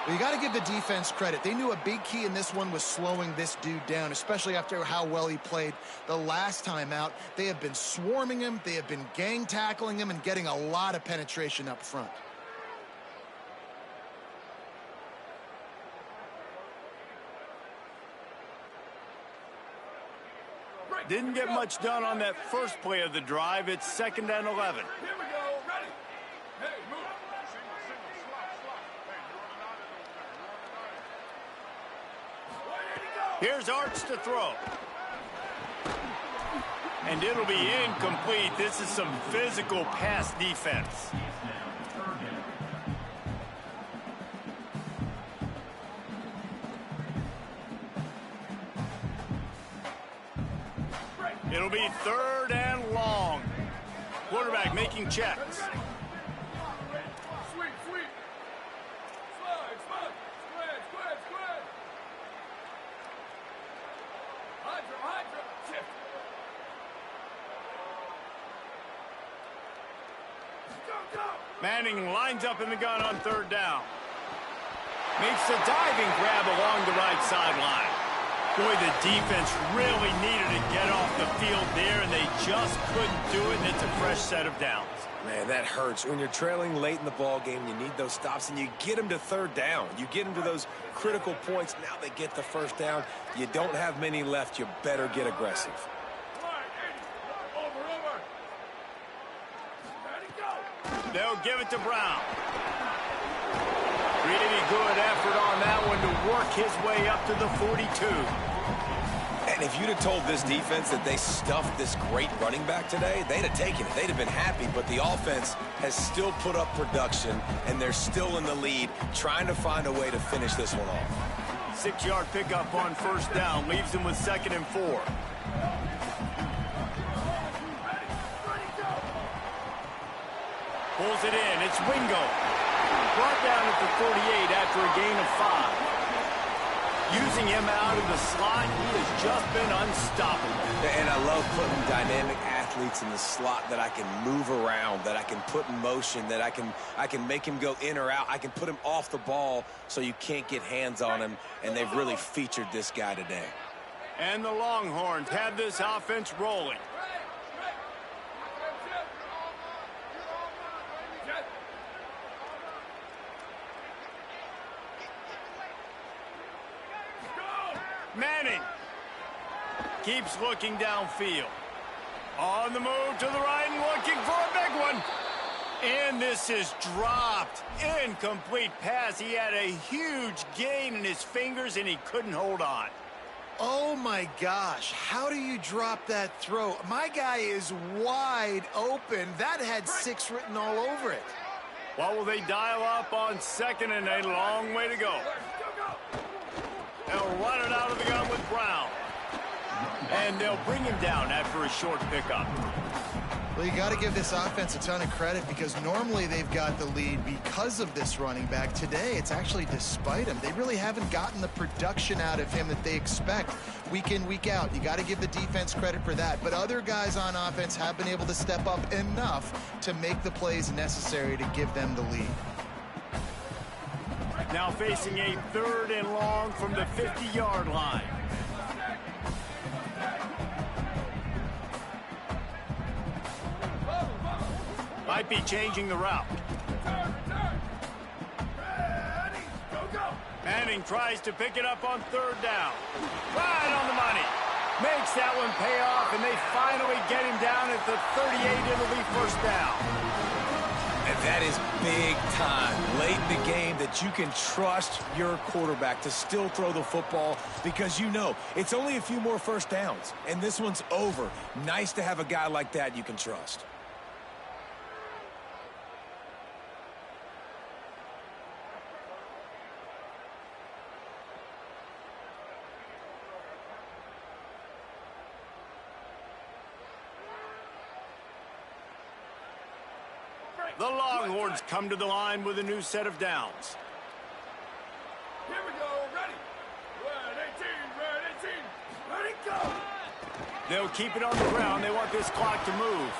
Well, you got to give the defense credit. They knew a big key in this one was slowing this dude down, especially after how well he played the last time out. They have been swarming him. They have been gang tackling him and getting a lot of penetration up front. Didn't get much done on that first play of the drive. It's 2nd and 11. Here we go. Ready. Hey, move. Single, slot. Here's Arch to throw. And it'll be incomplete. This is some physical pass defense. It'll be 3rd and long. Quarterback making checks. Sweep. Slide. Square. Hydra. Shift. Go. Manning lines up in the gun on 3rd down. Makes a diving grab along the right sideline. Boy, the defense really needed to get off the field there, and they just couldn't do it, and it's a fresh set of downs. Man, that hurts. When you're trailing late in the ball game, you need those stops, and you get them to 3rd down. You get them to those critical points. Now they get the 1st down. You don't have many left. You better get aggressive. Over. Ready, go. They'll give it to Brown. Really good effort on that one to work his way up to the 42. And if you'd have told this defense that they stuffed this great running back today, they'd have taken it. They'd have been happy, but the offense has still put up production, and they're still in the lead, trying to find a way to finish this one off. 6-yard pickup on 1st down, leaves them with 2nd and 4. Pulls it in, it's Wingo. Brought down at the 48 after a gain of 5. Using him out of the slot, he has just been unstoppable. And I love putting dynamic athletes in the slot that I can move around, that I can put in motion, that I can make him go in or out. I can put him off the ball so you can't get hands on him, and they've really featured this guy today. And the Longhorns have this offense rolling. Manning keeps looking downfield. On the move to the right and looking for a big one. In this is dropped. Incomplete pass. He had a huge gain in his fingers, and he couldn't hold on. Oh, my gosh. How do you drop that throw? My guy is wide open. That had 6 written all over it. What will they dial up on second and a long way to go? They'll run it out of the gun with Brown. And they'll bring him down after a short pickup. Well, you got to give this offense a ton of credit because normally they've got the lead because of this running back. Today, it's actually despite him. They really haven't gotten the production out of him that they expect week in, week out. You got to give the defense credit for that. But other guys on offense have been able to step up enough to make the plays necessary to give them the lead. Now facing a 3rd and long from the 50-yard line. Might be changing the route. Manning tries to pick it up on 3rd down. Right on the money. Makes that one pay off, and they finally get him down at the 38. It'll be 1st down. And that is big time late in the game that you can trust your quarterback to still throw the football because you know it's only a few more 1st downs, and this one's over. Nice to have a guy like that you can trust. The Longhorns come to the line with a new set of downs. Here we go, ready. Red 18, ready, go. They'll keep it on the ground. They want this clock to move.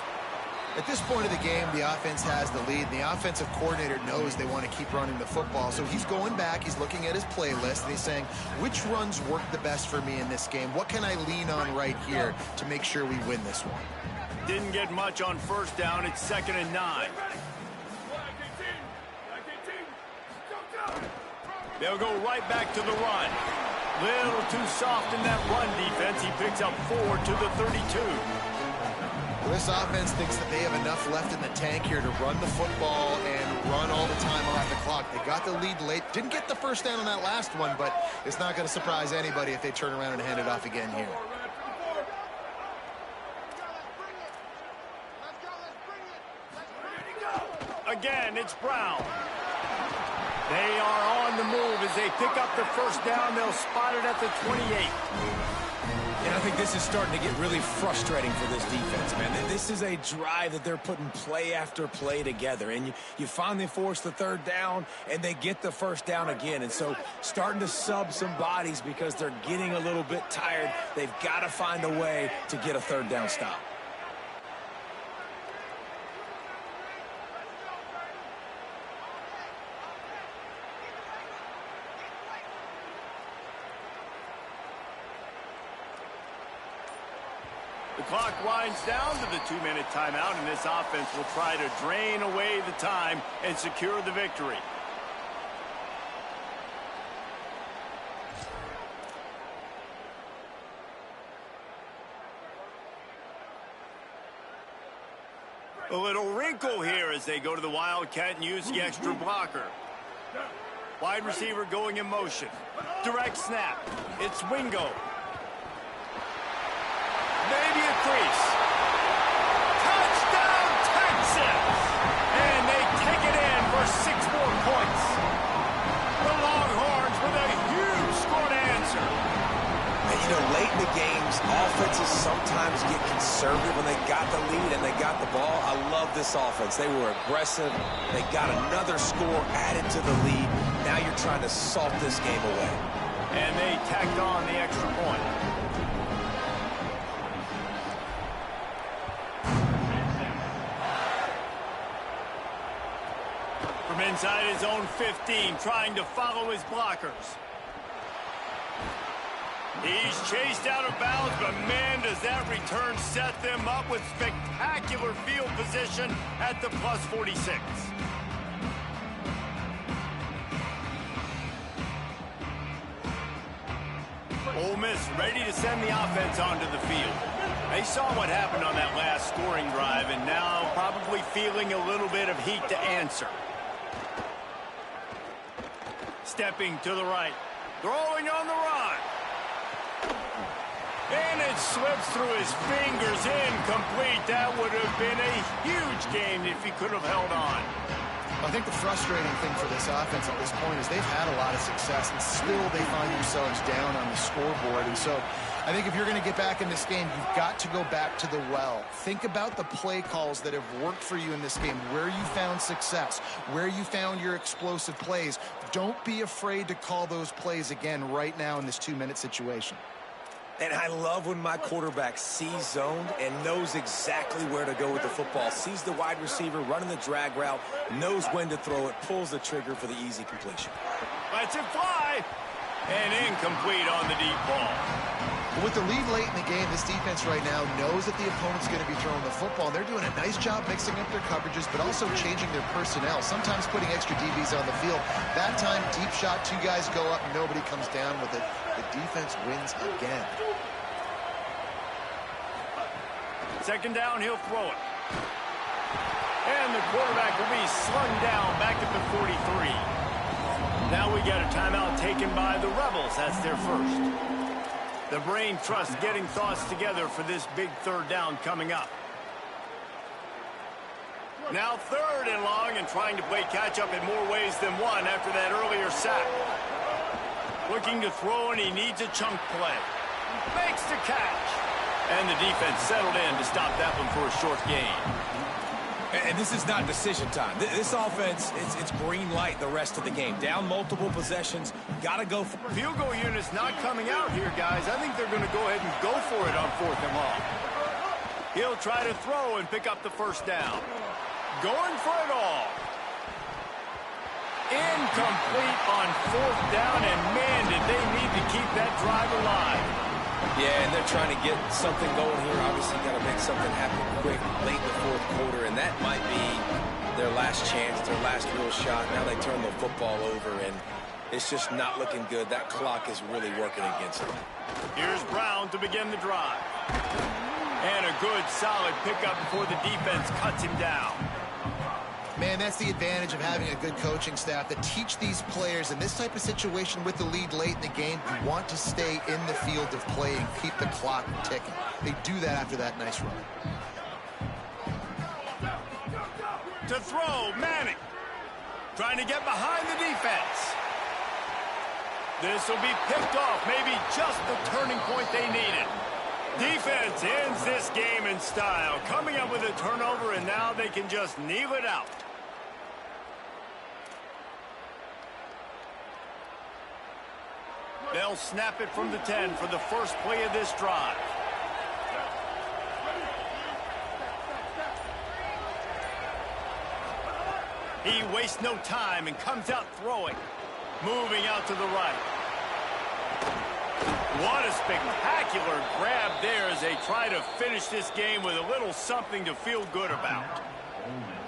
At this point of the game, the offense has the lead. The offensive coordinator knows they want to keep running the football. So he's going back, he's looking at his playlist, and he's saying, which runs work the best for me in this game? What can I lean on right here to make sure we win this one? Didn't get much on 1st down. It's 2nd and 9. They'll go right back to the run. Little too soft in that run defense. He picks up 4 to the 32. This offense thinks that they have enough left in the tank here to run the football and run all the time off the clock. They got the lead late. Didn't get the 1st down on that last one, but it's not going to surprise anybody if they turn around and hand it off again here. Again, it's Brown. They are on the move as they pick up the 1st down. They'll spot it at the 28. And I think this is starting to get really frustrating for this defense, man. This is a drive that they're putting play after play together. And you finally force the 3rd down, and they get the 1st down again. And so starting to sub some bodies because they're getting a little bit tired. They've got to find a way to get a 3rd down stop. The clock winds down to the 2-minute timeout, and this offense will try to drain away the time and secure the victory. A little wrinkle here as they go to the Wildcat and use the extra blocker. Wide receiver going in motion. Direct snap. It's Wingo. Maybe a crease. Touchdown, Texas! And they take it in for 6 more points. The Longhorns with a huge score to answer. And, you know, late in the games, offenses sometimes get conservative when they got the lead and they got the ball. I love this offense. They were aggressive. They got another score added to the lead. Now you're trying to salt this game away. And they tacked on the extra point. From inside his own 15, trying to follow his blockers. He's chased out of bounds, but man, does that return set them up with spectacular field position at the plus 46. Ole Miss ready to send the offense onto the field. They saw what happened on that last scoring drive, and now probably feeling a little bit of heat to answer. Stepping to the right. Throwing on the run. And it slips through his fingers. Incomplete. That would have been a huge game if he could have held on. I think the frustrating thing for this offense at this point is they've had a lot of success, and still they find themselves down on the scoreboard. And so I think if you're going to get back in this game, you've got to go back to the well. Think about the play calls that have worked for you in this game, where you found success, where you found your explosive plays. Don't be afraid to call those plays again right now in this 2-minute situation. And I love when my quarterback sees zoned and knows exactly where to go with the football. Sees the wide receiver running the drag route, knows when to throw it, pulls the trigger for the easy completion. Lets it fly. And incomplete on the deep ball. With the lead late in the game, this defense right now knows that the opponent's going to be throwing the football. They're doing a nice job mixing up their coverages, but also changing their personnel, sometimes putting extra DBs on the field. That time, deep shot, 2 guys go up, and nobody comes down with it. The defense wins again. Second down, he'll throw it. And the quarterback will be slung down back at the 43. Now we got a timeout taken by the Rebels. That's their first. The brain trust getting thoughts together for this big third down coming up. Now 3rd and long, and trying to play catch-up in more ways than one after that earlier sack. Looking to throw, and he needs a chunk play. Makes the catch. And the defense settled in to stop that one for a short gain. And this is not decision time. This offense, it's green light the rest of the game. Down multiple possessions, got to go for it. Field goal unit's not coming out here, guys. I think they're going to go ahead and go for it on 4th and long. He'll try to throw and pick up the first down. Going for it all. Incomplete on 4th down, and man, did they need to keep that drive alive. Yeah, and they're trying to get something going here. Obviously, got to make something happen quick late in the 4th quarter, and that might be their last chance, their last real shot. Now they turn the football over, and it's just not looking good. That clock is really working against them. Here's Brown to begin the drive. And a good, solid pickup before the defense cuts him down. Man, that's the advantage of having a good coaching staff that teach these players in this type of situation with the lead late in the game. You want to stay in the field of play and keep the clock ticking. They do that after that nice run. To throw, Manning. Trying to get behind the defense. This will be picked off, maybe just the turning point they needed. Defense ends this game in style, coming up with a turnover, and now they can just kneel it out. They'll snap it from the 10 for the first play of this drive. He wastes no time and comes out throwing. Moving out to the right. What a spectacular grab there as they try to finish this game with a little something to feel good about.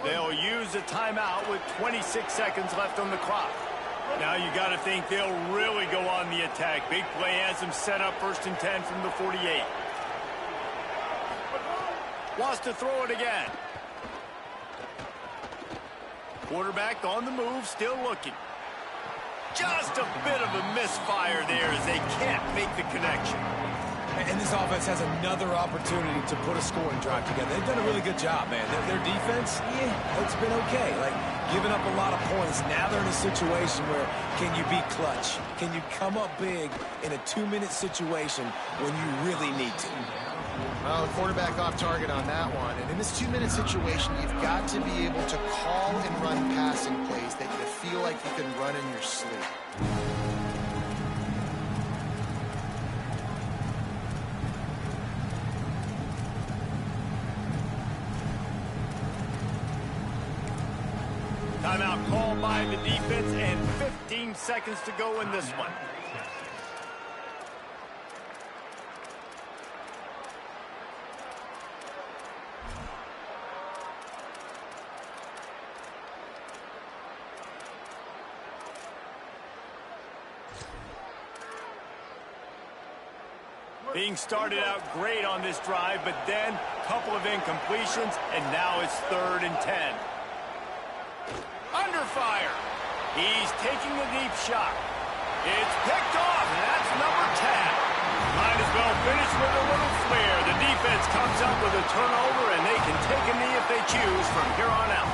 They'll use a timeout with 26 seconds left on the clock. Now you got to think they'll really go on the attack. Big play has them set up 1st and 10 from the 48. Wants to throw it again. Quarterback on the move, still looking. Just a bit of a misfire there as they can't make the connection. And this offense has another opportunity to put a scoring drive together. They've done a really good job, man. Their defense, yeah, it's been okay. Like, giving up a lot of points. Now they're in a situation where can you be clutch? Can you come up big in a 2-minute situation when you really need to? Well, the quarterback off target on that one. And in this 2-minute situation, you've got to be able to call and run passing plays that you feel like you can run in your sleep. Timeout called by the defense, and 15 seconds to go in this one. Being started out great on this drive, but then a couple of incompletions, and now it's 3rd and 10. Under fire. He's taking a deep shot. It's picked off, and that's number 10. Might as well finish with a little flair. The defense comes up with a turnover, and they can take a knee if they choose from here on out.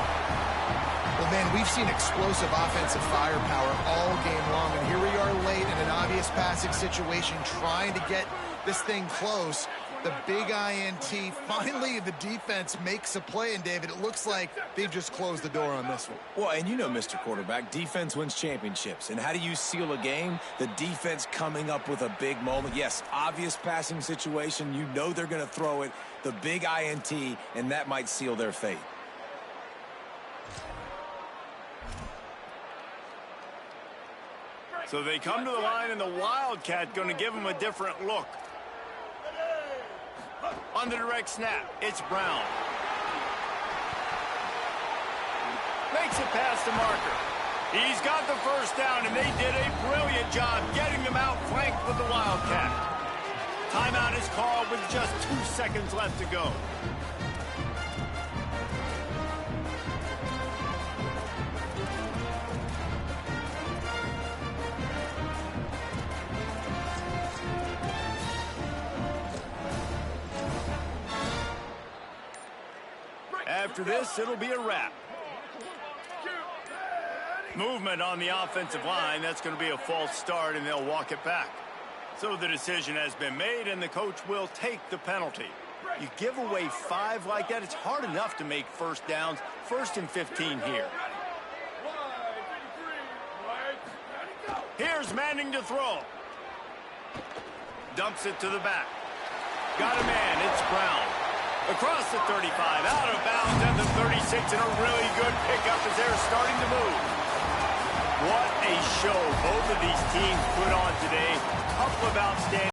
Well, man, we've seen explosive offensive firepower all game long, and here we are late in an obvious passing situation trying to get this thing close. The big INT, finally the defense makes a play, and David, it looks like they've just closed the door on this one. Well, and you know, Mr. Quarterback, defense wins championships. And how do you seal a game? The defense coming up with a big moment. Yes, obvious passing situation. You know they're going to throw it. The big INT, and that might seal their fate. So they come to the line, and the Wildcat going to give them a different look. On the direct snap, it's Brown. Makes it past the marker. He's got the first down, and they did a brilliant job getting them out flanked with the Wildcat. Timeout is called with just 2 seconds left to go. After this, it'll be a wrap. Movement on the offensive line. That's going to be a false start, and they'll walk it back. So the decision has been made, and the coach will take the penalty. You give away 5 like that, it's hard enough to make first downs. 1st and 15 here. Here's Manning to throw. Dumps it to the back. Got a man, it's Brown. Across the 35, out of bounds at the 36, and a really good pickup as they're starting to move. What a show both of these teams put on today. Couple of outstanding